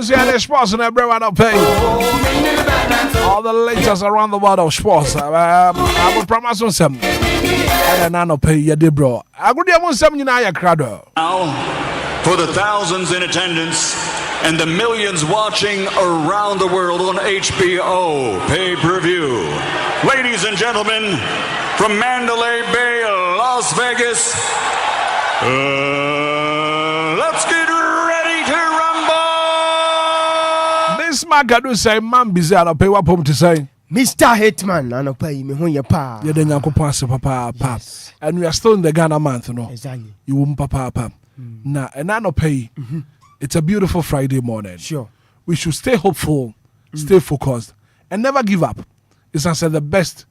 I'm saying sports and everyone will pay. All the latest around the world of sports. I will promise you some. And I don't pay you, bro. I could have some in our crowd. Now, for the thousands in attendance and the millions watching around the world on HBO pay-per-view. Ladies and gentlemen, from Mandalay Bay, Las Vegas, let's get ready to rumble! This man can say, man, busy, I'll pay what to say. Mr. Hitman, I don't pay me when you pa. Yeah, then you can pass papa. And we are still in the Ghana month, you know. Exactly. You won't papa. Nah, and I don't pay. It's a beautiful Friday morning. Sure. We should stay hopeful, stay focused, and never give up. It's answer the best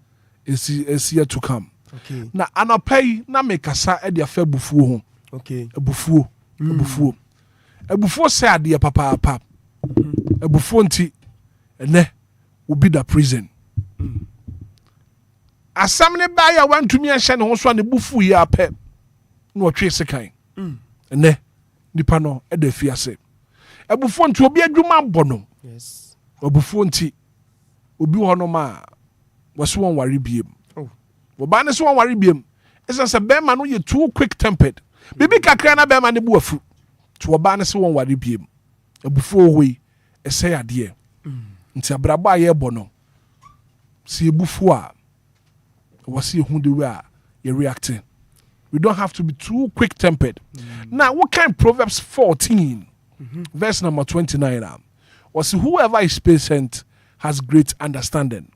is yet to come. Okay. Now, I don't pay. Now make a sa e dia fe bufuo. Okay. A bufuo. A bufuo say adia papa. A bufuo nti ne obi da prison. Asamne ba ya wan tumi ahye ne ho so ne bufu ya pɛ na otwe sekan. Ne nipa no e da fiase. A bufuo nti obi adwuma bɔ no. Yes. A bufuo nti obi ho no ma wɔso won ware biem. Oba ne so won ware biem. Esa se be ma no ye too quick tempered. Bibi kakra na be ma ne bu afu. To oba ne so won ware biem. A bufuo hoi e say ade. Nti abraba ye bɔ no. Si ebufu a wasi hu the way a you reacting. We don't have to be too quick tempered. Now, what kind Proverbs 14, verse number 29? Was whoever is patient has great understanding,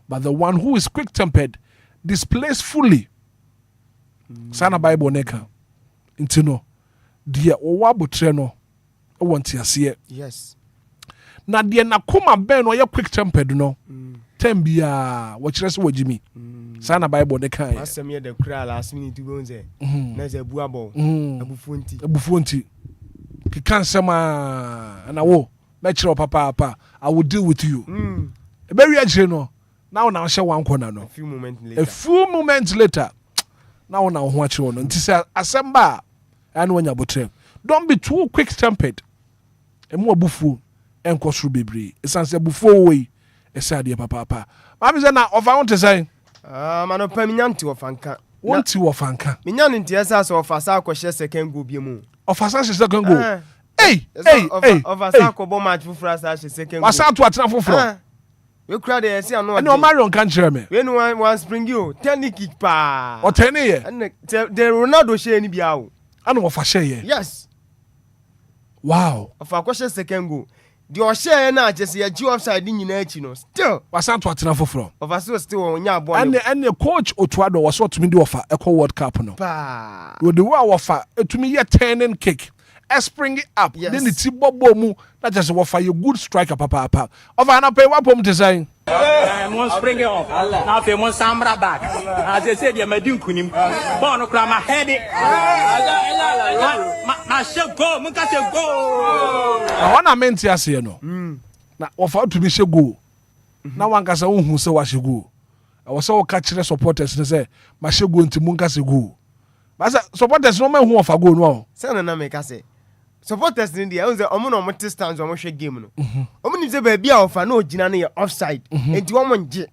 but the one who is quick tempered displays fully. Sana Bible neka. Intino. Dear Owabu Treno. I want to see. Yes. Na dear Nakuma Ben or you're quick tempered, no. Tembia, what you say, Jimmy? Sana Bible neka. Last time you the cry last minute to go say. There's a buabo. A bufunti. A bufunti. Kikan and I will match your papa. I will deal with you. A very no. Now share one corner. No. A few moments later. Now watch you on. Until say assemble and when you're butre. Don't be too quick tempered. And more bufu and cost bebre. It's answer before we a sad papa. Mammy said now of I want to say. Man of Peminanti of Anka. Want you of Anka. Minyan in Tiasa of Asako second go bimu. Of Asasa second go. Hey, of Asako Bomach for us second. What's out to a traffic from? You cried there, see, I know Marion can't share me. When one spring you, 10 kick pa. Or 10 years. And the Ronaldo share any biao. I know of a share. Yes. Wow. Of a question second go. The share na just a Jew offside in United. Still, what's out to a traffic from? Of us still on your boy. And the coach Otuado was what to me do offer Echo World Cup. No. Pa. With the wow offer to me a 10 kick. A spring it up. Yes. Then it's Bobo mu. That just offer you good striker, papa. Of an pay what home to say. One spring it off. Now if you want Samra back. As I said, you're my Dunkunim. Bono Crama head it. My shall go. Muka go. I want to mention you know. Now offer to me shall go. Now one can say who say what she go. I was so catching supporters and say, my shall go into Munkas go. But supporters no man who offer go no. Sana na make say. Supporters in the house, Omono Montestans or Moshe game. Omni the baby of an old Ginani offside, and to one jet.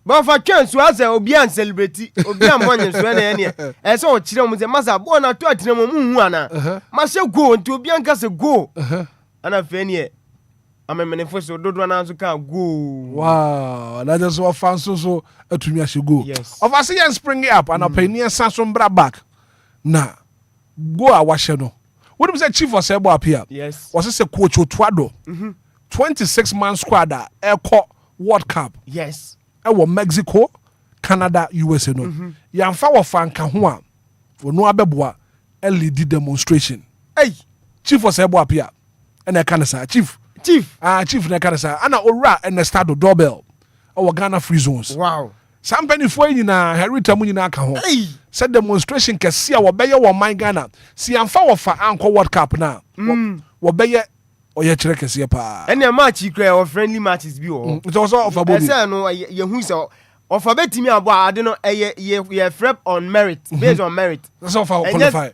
But for chance was a Obia celebrity, Obia Monions when any, and so Chilom with the Massa Bona to Atinamuana. Marshall go and to Bianca's a go. And a fenny. I'm a manifesto, don't run out to go. Wow, that is what fans so to me I should go. Yes. Of us and spring it up and I'll pay near Samson Bra back. Nah. Go a wash no. What was that chief was able up here? Yes. Was this a coach Otuado? 26-man squad Air World Cup. Yes. Ewo Mexico, Canada, USA no. Yamfa wo fanka ho a no abeboa lead demonstration. Hey, chief was able up here. And I can say chief na kan say ana ora and stado doorbell. Our Ghana free zones. Wow. Some penny for you na herita mu nyina ka ho. Hey. Said demonstration kese a wo beye wo man Ghana. Si amfa wo fa anko World Cup na. Wo beye oye kire kese pa. And a match you create friendly matches bi o. It was all of a body. Say no ye hu say of a betimi abo ade no ye frep on merit based on merit. That's all for qualify.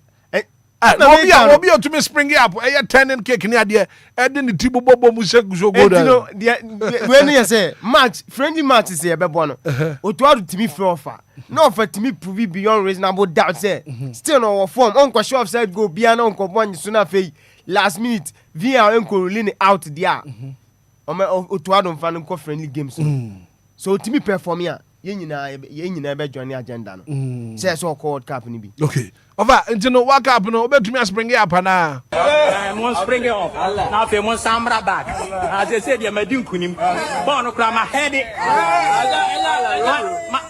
Obi to me spring up. I turning cake near there. I didn't tibo bobo musek so good. When you say match, friendly match is a bebono. Otuado to me for no for to me prove beyond reasonable doubt. Say still no form. Uncle Shop said go beyond Uncle One sooner fee last minute via Uncle leaning out there. Otuado fan uncle friendly games. So to me perform here. Yen never join the agenda. Say so called cap ni bi. Okay. Over into no work up no bet me spring up na. Mon spring off. Now fe mon samra back. As I said, you medin kunim. Bon no kra ma head it.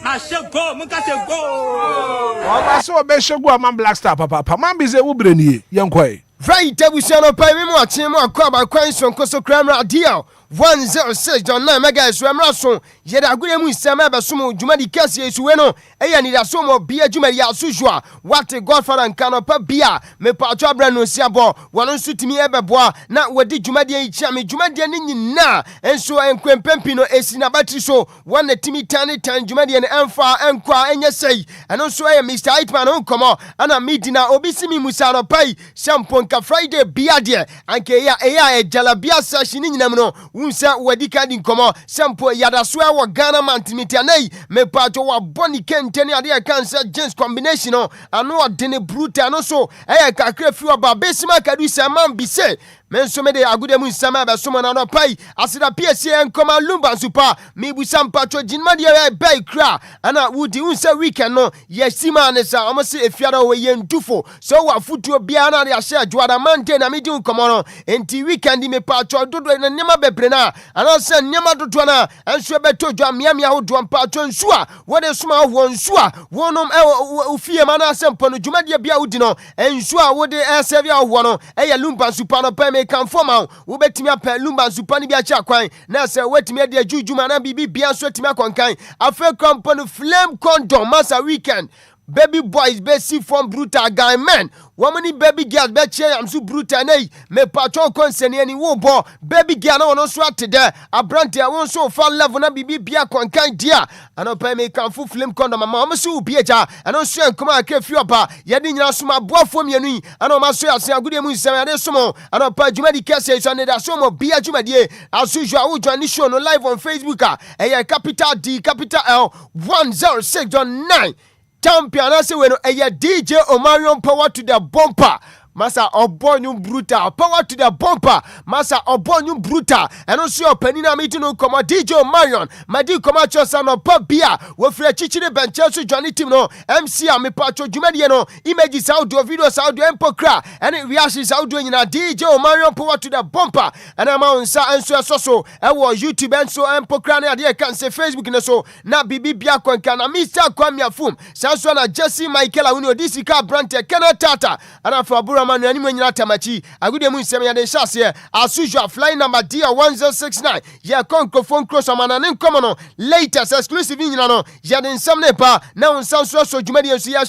Ma should go, muka should go. I saw be should go man Black Star papa. Man be say wo breni Enquires. Very table channel pay me more team more kwa kwanson koso kramra deal 106.9 megahertz ramrason yeda agure mu nsema be somo dwuma di kase esuwe no Anidaso Wɔhɔ dwuma ya sujwa what godfather nkano pa bia me pa atwa bra no siabo wono nso timi ebeboa na wadi dwuma di echi me dwuma di ne nyina enso enkwempempi no esi na battery so one timi tan dwuma di ne emfa enkwa enye sei eno nso Mr. Hitman onkomo ana midina obisimi musa no pai shampoo ka Friday bia de anke ya jalabia sashi ni nyinam no unsa wadi kadi nkomo shampoo yadaso e wo Ghana mantimiti anai me pa to wa boni kenteni ade cancer jeans combination no ano odene brutal no so kakra fi oba besima kadu se man bi se menso me de agude mu nsama be so na no pai asida PSC enkoma Lumba super me bu sampacho jinma de bai kra ana wudi unsa weekend no yesima ne sa omo se efiada we yentufo so wa futuo bia na de ahye adwada mante na me di nkomo no enti weekend me pacho dodo na nyama bebre na ana se nyama dodo na enso beto dwa miamia ho do pacho nsua wo de suma ho nsua wonom ufie mana sempo no dwuma de bia wudi no ensua wo de serve ho no Lumba super no pa can form out wo betimi apɛ Lumba super ni bi acha kwan na sɛ wetimi ade ajujuma na bibi bia so timi akonkan afa company flame condom masa weekend baby boys be see from brutal guy men woman baby girls be cheer am so brutal nay me patron concern any wo bo baby girl no so atede abrante won so fa level na bibi bia konkan dia anopa me kan fu flame condom ma am so bi eja eno so enkoma akefi oba ye de nyina so ma boafo mienu yi ana ma so ase agode mu nsem ade so mo anopa dwuma di kese so Anidaso mo bia dwuma die asuju awu dwani show no live on Facebook capital D capital L 106.9 champion I say we no DJ Omarion power to the bumper Masa obonyu brutal power to the bumper Masa obonyu brutal and also your penina meeting no come DJ Omarion madi come chosa no pa bia we free chichire benche so Johnny team no MC me patcho dwumade no images audio videos audio empokra and reactions audio nyina DJ Omarion power to the bumper and am on sa enso so e wo YouTube enso empokra na ade kan say Facebook ne so na bibi bia kwanka na Mr. Kwame Afum sanso na Jesse Michael Awuni odisika brante Kena Tata and for manu ani nyina tamachi agude mu nsem ya de hyase asuju fly number D1069 ya konkrofon cross amana ne nkomo no latest exclusive nyina no ya de nsem ne pa na unsan so dwumade ensu ya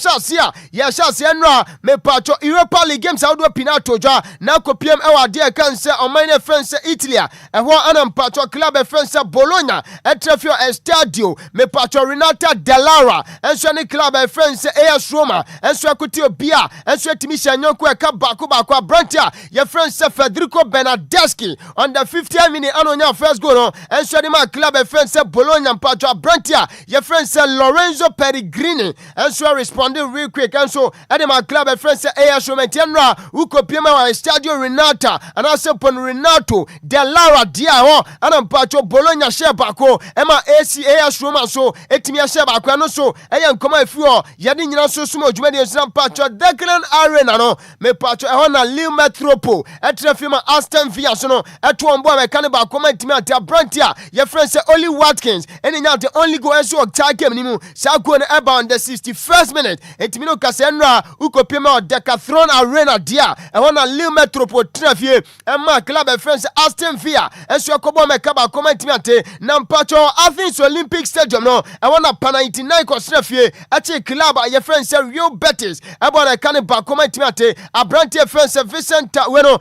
hyase enra me pacho Europa League games audio pinato jwa na kopiem e wa de kan se omane France Italy ho anam pacho club France Bologna etrafio estadio me pacho Renata Delara enso ne club France AS Roma enso akuti Obia enso timisha nyonko e Baku Brantia, your friend Federico Bernardeschi on the 50th minute anonya first goal no and so the club friend Bologna and Patria Brantia, your friend Lorenzo Pellegrini and so responding real quick and so my club friend AS Roma Tenra who copiema wa Stadio Renata and also pon Renato Delara Diao and Patria Bologna share bako Emma AS Roma so etimi share bako no so eyan koma efuo yadi nyina so sumo dwumade nsam Patria Declan Arena no me patcho e hona Lille Metropo etrafima Aston Villa so no eto ombo ameka ba comment ati Brantia your friend say Oli Watkins eni nya the only goal so okta game ni mu sa go no eba on the 61st minute etimi no kase enra ukopema Decathlon Arena dia e hona Lille Metropo trafie emma club e friend say Aston Villa enso akobo ameka ba comment ati na patcho Athens Olympic Stadium no e hona pana 99 ko trafie ati club your friend say Real Betis eba na kan ba comment ati abrante friends Vincent weno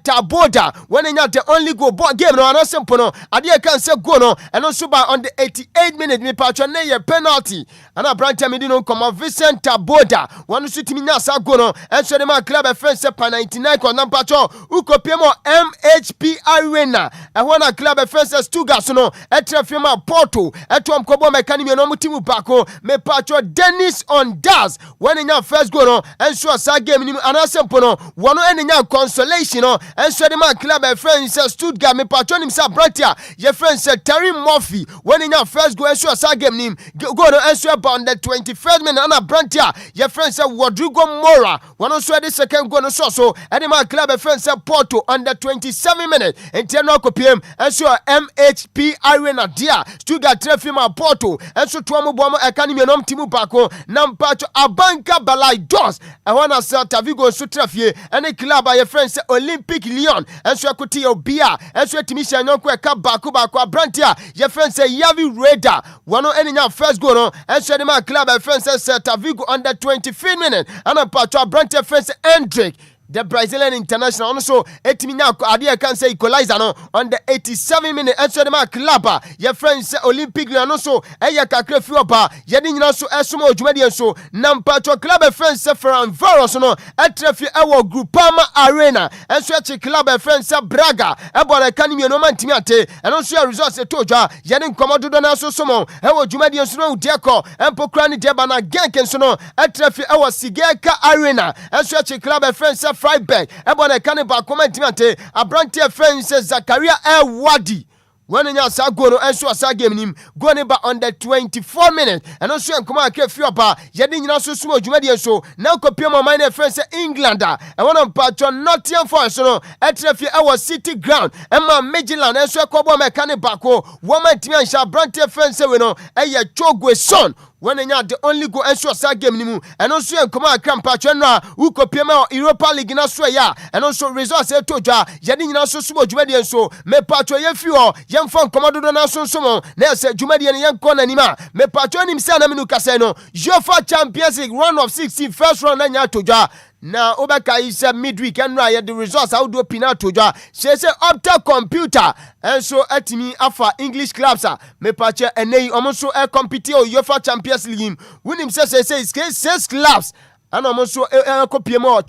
Taboda when the only go ball game no ana simple no ade kan say go no eno so ba on the 88 minute me patcho na ye penalty ana abrante me di no come Vincent Taboda one so timi nya sa go no enso de man club friends pa 99 ko na patcho ukopiemo MHP Arena na club friends Stuttgart no etrafima Porto etom kobo mekanimi no mutimu bako me patcho Dennis on Das when nya first go no enso sa game ni ana simple no one enya consolation no enso de man club friends Stuttgart me patcho nim sa Bratia your friends Terry Murphy when enya first go enso sa game nim go no enso about the 21st minute ana Bratia your friends Rodrigo Mora one also the second go no so and man club friends Porto on the 27 minute internal kopiem enso MHP Arena dia Stuttgart trefima Porto enso tuamu bomo ekanimi nom timu bako nam patcho Abanka Balai Dos e wana Celta Vigo so trefie ene club your friends Olympic Lyon enso akuti Obia enso timisha nyonko eka bako Abrantia your friends Yavi Reda wano enya first goal no enso de man club friends Celta Vigo on the 25th minute and patcho Abrantia friends Hendrick the Brazilian international also etiminya ade can say equalizer no on the 87 minute enso de man club your friends Olympic Lyon so eya kakra fi oba ye de nyina so esomo odwumade enso nam patcho club friends Ferran Varos no etrefi ewo Groupama Arena enso echi club friends Braga ebora kanimi no mantimi ate eno so results etojwa ye de nkomododo na so somo ewo odwumade enso no udeko empokra ni deba na genken so no etrefi ewo Sigeka Arena enso echi club friends Freiburg ebona kaneba comment ante abrante friends Zakaria Wadi when nya sa go no enso asa game nim go ne ba on the 24 minutes and also enkoma akrefi oba ye de nyina so sumo dwumade enso na kopiem o mine friends England e wona patcho Nottingham Forest no etrefi e City Ground ema Midland enso ekobo mekane bako woman timi ansha abrante friends we no eye Chogwe son when the only go ensure sa game ni mu and also enkoma akram patcho no a ukopiem Europa League na so ya and also results etodwa ye de nyina so sumo dwumade enso me patcho ye fi o yemfa nkomododo na sonsomo na se dwumade ne yenko na nima me patcho nim se na menu kase no UEFA Champions League round of 16 first round na nya todwa na obeka is midweek and na the results how do pina todwa say Opta Computer and so atimi afa English clubs me patcho enei omonso e compete o UEFA Champions League winim say 6 clubs and also a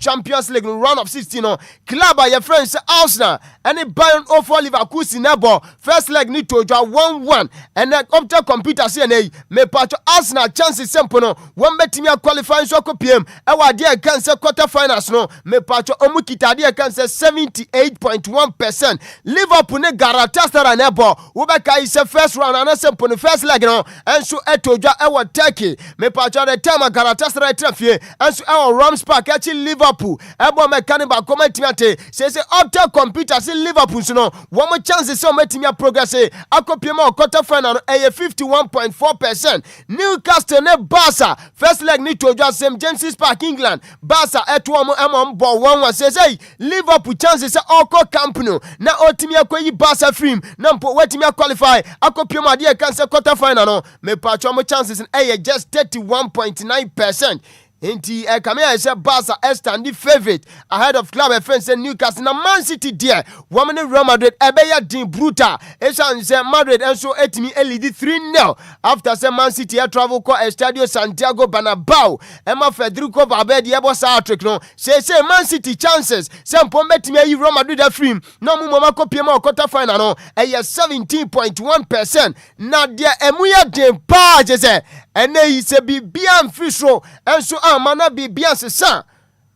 Champions League round of 16 no club by your friends Arsenal and a Bayern over Leverkusen nebo first leg need to draw 1-1 and then Opta Computer CNA me patcho Arsenal chances simple no one betting qualifying so kopiem e wa dia can say quarter finals no me patcho omukita dia can say 78.1%. Liverpool ne Galatasaray nebo wo be kai say first round and simple no first leg no and so etodwa e wa Turkey me patcho the time Galatasaray trafie so our Rams Park actually Liverpool ebo mekane ba comment ate say Opta Computer say Liverpool so no one more chances so metimi progress akopiem quarter final 51.4%. Newcastle ne Barca first leg need to just St James's Park England Barca eto mo ball 1-1 say Liverpool chances oko Camp Nou na otimi akoyi Barca free na mpo wetimi qualify akopiem ade kan say quarter final no me patcho mo chances just 31.9%. Inti Kamea is a Barca stand the favorite ahead of club friends and Newcastle na Man City there woman Real Madrid ebeya din brutal esan say Madrid and so etimi lead 3-0 after say Man City travel ko Estadio Santiago Bernabeu Emma Federico Valverde ebo sa trick no say Man City chances say mpombetimi Real Madrid free no mu mama kopie ma quarter final no 17.1% na dia emuya din pa je say ene yi se bibia mfisro enso amana bibia sesa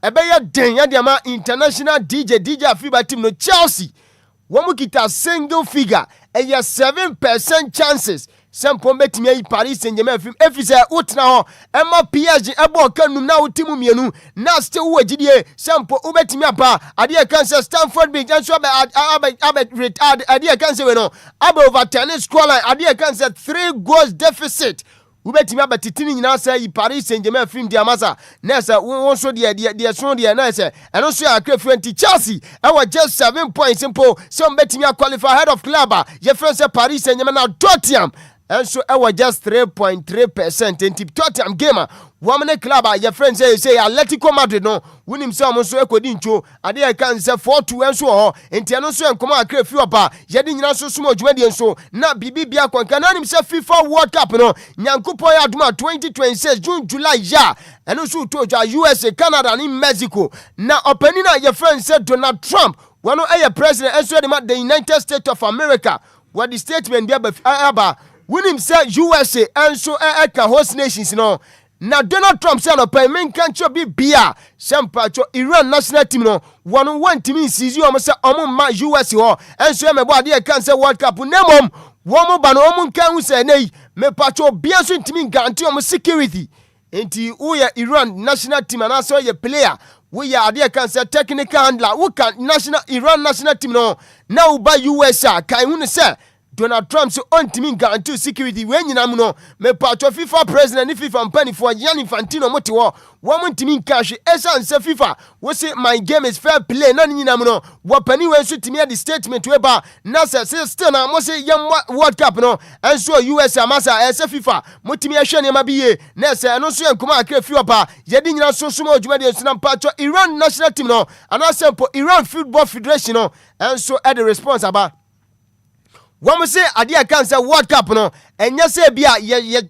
ebeya den ya diama international DJ afiba team no Chelsea womu kita single figure 7% chances sempo betimi yi Paris Saint-Germain film efise utna ho ema PSG ebo kanum na utimu mienu na still wo gidie sempo ubetimi apa ade kan say Stamford Bridge enso abe retard ade kan say we no abe over tennis score line ade kan say 3 goals deficit ubetimi abatitini nyina say Paris Saint-Germain film dia masa na say won so dia so dia na say eno so akra friend Chelsea I was just 7 points simple so betimi qualify head of club ye friend say Paris Saint-Germain na Tottenham enso ewo just 3.3%. Enti Tottenham game wamene club your friends say Atletico Madrid no wunim say omo so ekodi ncho ade e kan say 4-2 enso ho enti eno so enkomo akra fi opa yede nyina so sumo dwumadi enso na bibia kwanka na nim say FIFA World Cup no nyankopon ya aduma 2026 June July ya eno so to USA Canada ni Mexico na opani na your friends say Donald Trump wano eye president enso de the United States of America what the statement bia ba wunim say USA enso ka host nations no na Donald Trump say no pay men kan cho bia sempa cho Iran national team no one team seize o mo say omo ma US ho enso me bo ade kan say World Cup nemom wo mo ba no omo kan hu say nei me pa cho bia so team guarantee omo security enti wo ya Iran national team na so ye player wo ya ade kan say technical handler wo kan national Iran national team no na wo ba US kan hu ne say Donald Trump so on team guarantee security when nyina mu no me patcho FIFA president ni FIFA mpani for Gianni Infantino moti wo mo team cash esa nse FIFA wo say my game is fair play na nyina mu no wo pani we so team the statement we ba na say still na mo say yam World Cup no enso US amasa esa FIFA mo team ahwe ne ma biye na say no so yankoma akra fi opa yedi nyina so so mo dwuma de so na patcho Iran national team no ana sempo Iran Football Federation no enso at the response aba Wọ́n say ade kan say World Cup no enya say bia ye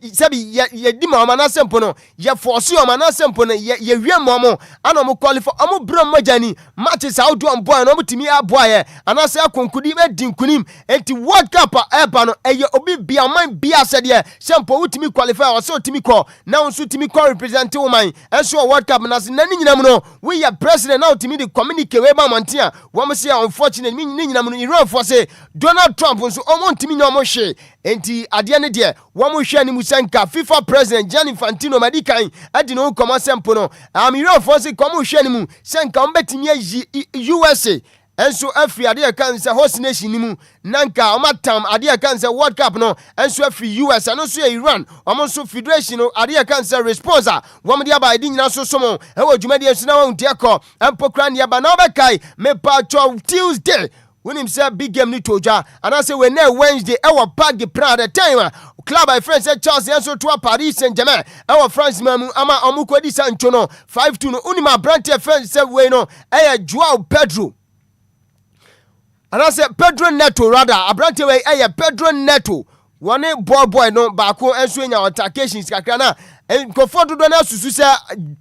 di ma na sempo no ye force o ma na sempo no ye wiem mo ana mo qualify omo bram magani matches out do boy no mutimi aboa ye ana say konkudi be dinkunim enti World Cup eba no eye obi bia man bia sede sempo utimi qualify o so utimi ko na unso utimi ko represent woman enso World Cup na nani nyinam no we ye president na utimi di communicate we ba montia wọ́n say unfortunately ni nyinam no Iran for say Donald Trump so omo ntimi nyomo hwe enti ade ne de wo mo hwe ni musanka FIFA president Gianni Infantino madikan adi no komo sempo no Iran for say komo hwe ni mu senka on betimi ayi USA enso afri ade kan say host nation ni mu nanka o matam ade kan say World Cup no enso afri US no so Iran o mo so federation no ade kan say responser wo mo de aba edi nyina so somo e wo dwumadi enso na wo ntiako empokra ne aba na obekai me pa Tuesday when him say big game ni toja and I say when Wednesday our park the plan the time club my friend said Charles Enso to Paris Saint-Germain our France mamu ama omuko di Sancho no 5-2 no unima brand friend say we no Joao Pedro and I say Pedro Neto rather a brand we Pedro Neto one boy no baako enso enya altercations kakra na nkofo dodo na susu se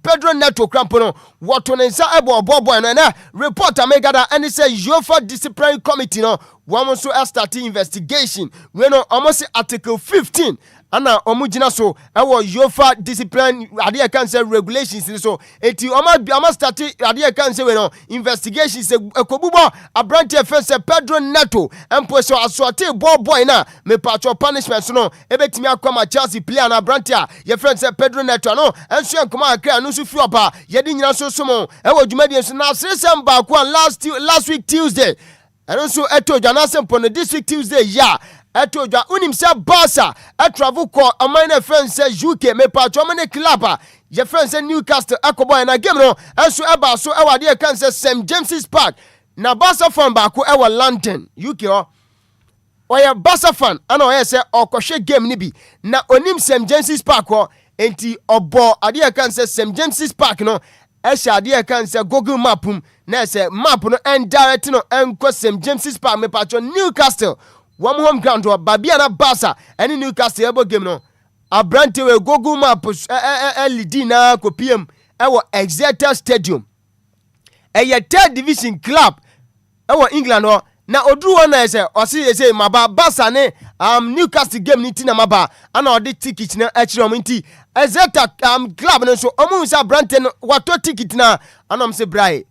Pedro Neto crampo no woto ne nsa ebo boy no na report amegada and say UEFA disciplinary committee no one so start investigation we no almost article 15 ana omugina so ewo UEFA discipline ade kan say regulations so eti oma start ade kan say we no investigations ekobubo abrante first Pedro Neto empo so asorte boy na me patcho punishment so no ebetimi akoma Chelsea player na abrante a ye friend say Pedro Neto no enso enkoma akra no so fi opa ye di nyina so somo ewo dwumadi so na sesem ba ko last week Tuesday and so eto jana sempo no this week Tuesday ya eto jwa unim se Barca travel ko amana friend say UK me patcho amane club ye friend say Newcastle akoboy na game no enso eba so ewa de kan say St James's Park na Barca fan ba ko ewa London UK oya Barca fan ana oya say okohwe game ni bi na onim St James's Park enti obo ade kan say St James's Park no esha ade kan say Google mapum na say map no and direct no enko St James's Park me patcho Newcastle one home ground or Babia na Barca any Newcastle ebo game no abrante we Google map LED na kopiem ewo Exeter Stadium third division club ewo England no na odru wona say say maba Barca ne Newcastle game ni tina maba ana odi ticket na akire mo nti Exeter club no so omu say abrante no wato ticket na anam say brai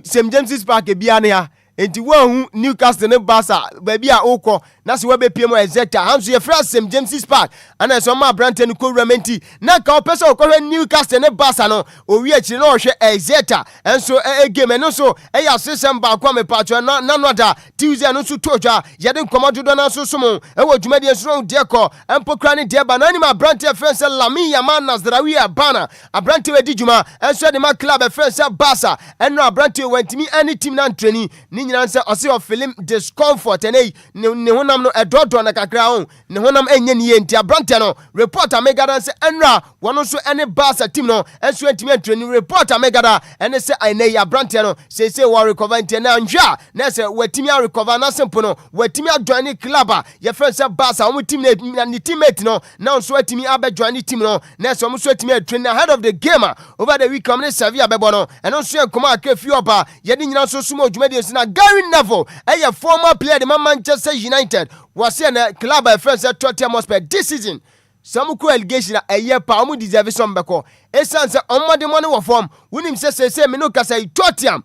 St James's Park bia na ya enti wahu Newcastle ne Barca baby a okọ na se wabe piem Exeter hanso ye fra St James's Park ana so ma brante no ko ramenti na ka opese okọ Newcastle ne Barca no owi akire na ohwe Exeter enso game no so ya sesem ba kwa me patcho na no da Tuesday no so toja ye de komodo na so somo wo dwumadi enso de ko empokra ne de ba na ni ma brante friends Lami Yaman Nazrawi Abana abrante we di dwuma enso de ma club friends Barca enno abrante wantimi any team na training ni nyina nse ɔse of film discomfort ene ne honam no ɛdɔdɔ na kakra ho ne honam enye ne yenti abrante no report amegada nse enra wono so ene Barca team no enso antimi antrani report amegada ene se ene abrante no se wo recover nti na nhwa na se watimi a recover na sempo no watimi a join club a ye friend se Barca omo team na ni teammate no na nso atimi abe join the team no na se omo so atimi atrain ahead of the game over the week come ne Sevilla bebo no eno so enkoma akafi oba ye de nyina so sumo dwumadi so na Gary Neville a former player the Manchester United was in a club by friends at Tottenham Hotspur this season. Some cool allegation a year pa omo deserve some beko esan se omo de money wo form wunim se me no kasa Tottenham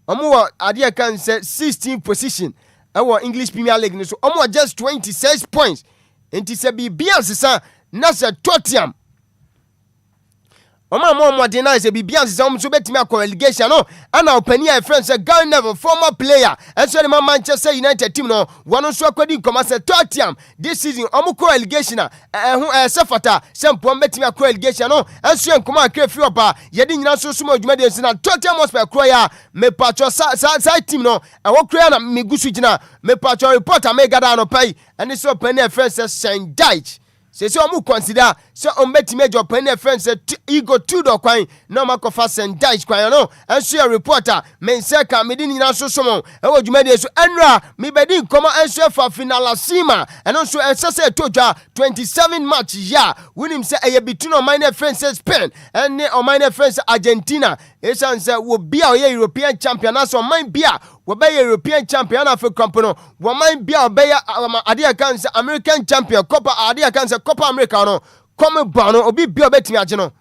omo wa ade kan se 16th position our English Premier League so omo just 26 points enti se bi sesa na se Tottenham Omo de na se bibia nse omo so betimi akọ relegation no ana opani a friend say Ghanaian Neville former player and so the Manchester United team no one so akwadi nkoma say Tottenham this season omo kọ relegation sefata sempo betimi akọ relegation no enso nkoma akafi oba ye de nyina so sumo adwuma de na Tottenham Hotspur kro ya me patro sa team no wo kro ya na megusu gina me patro report amegada no pai and so opani a friend say Saint Dyche se omu consider so ombeti major penny friends ego 2 do kwan na makofa Saint Dyche kwan no enso ya reporter men se ka medi nyina so somo e wo dwumade so enra me bedi nkoma enso fa finalasima eno so esese toja 27 match ya winim se eye between on minor friends Spain and on minor friends Argentina esan se wo bia o European champion na so man bia wo be European champion na Africa company wo man bia o be ade kan se American champion Copa ade kan se Copa America no come bano obi bia obetimi age no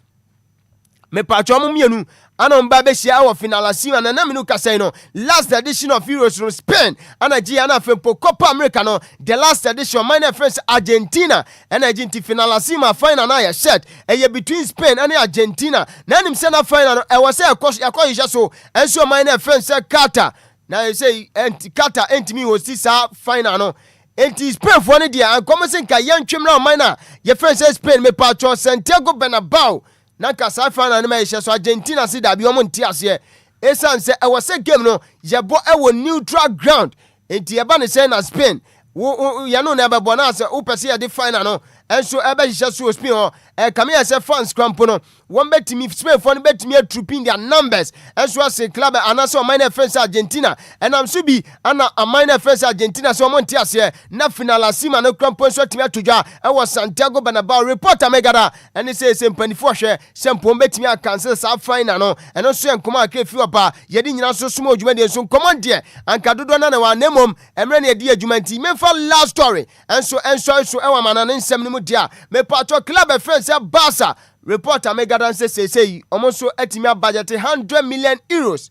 me patcho mo mienu ana mba be hia wo finalasima na menu kasai no last edition of Euros from Spain ana gi ana fempo Copa America no the last edition minor friends Argentina and Argentina finalasima final na ya set eye between Spain and Argentina na nim se na final no e wo se yakọ so enso minor friends Qatar na you say Qatar entimi host sa final no enti Spain for ne dia ankomosen ka yantwemra minor ye friends Spain me patcho Santiago Bernabeu na kasa final na so Argentina si da bi omo nti ase esan se e was game no ye bo e wo neutral ground enti ye ba ne say na Spain wo ya no na be bo na se wo pese ye de final no enso e be hye so Spain ho e kame ye se fans crampo no won betimi Spain for no betimi atrooping their numbers enso ase club anaso minor friends Argentina enam so bi ana a minor friends Argentina so monti ase na finalasima no crampo so timi atodwa e was Santiago Bernabeu reporter megada ene say sempanifo hwe sempo betimi cancel sa final no eno so enkoma akefi oba ye di nyina so sumo adwuma de so commande anka dodo na wa nemom emre na ye di adwuma nti memfa last story enso so e wa manane nsem no dia me patro club friends Barca reporter megada say omo so atimi budget 100 million euros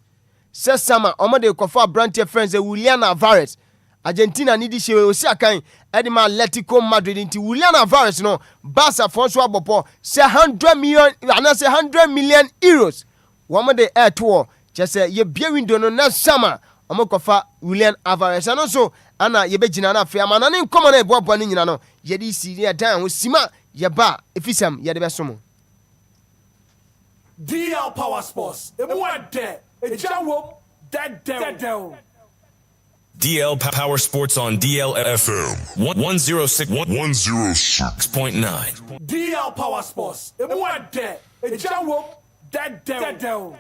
se sama omo de kofa branch friends Julian Alvarez Argentina ni di shewe osi akan edima Atletico Madrid nti Julian Alvarez no Barca for so abopo say 100 million euros womo de air tour chese ye bia window no na sama omo kofa Julian Alvarez no so ana ye begina na afia mana ne nkomo na eboabo ne nyina no ye di si ye dan ho sima ye ba efisam ye de besomo DL Power Sports emwade ejawo dedew DL Power Sports on DLFM 106.9 DL Power Sports emwade ejawo dedew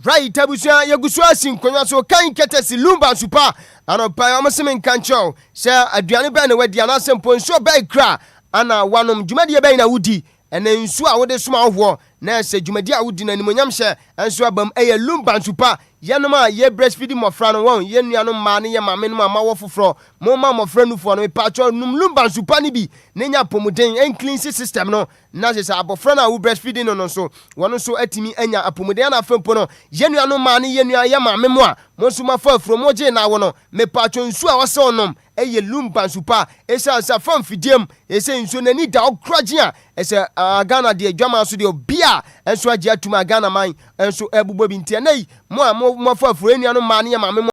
right abusia yegusu asin konwa so kan ketesi Lumba super anopa omosemen kancho se aduane ba na wadi anasempo nso ba kra ana wanom dwumade ba na wudi ene nsu a wode soma ho na se dwumade a wudi na nimonyam hye enso abam eye Lumba super yenom a ye breastfeeding mofra no won ye nuanom ma ne ye mame no ma wo foforo mo ma mofra no fo no patcho num Lumba super ni bi nenya pomuden en clean system no na se abofra na wo breastfeeding no so wono so atimi anya apomuden na afempo no ye nuanom ma ne ye nua ye mame mo a mo so ma fa afro mo je na wo no me patcho nsu a wose onom eye Lumba super esa sa fam fidiem ese nsu na ni da okraje a ese Ghana de adwama so de Obia enso age atuma Ghana man enso ebubo bi ntia nei mo fa afro nuanom ma ne ye mame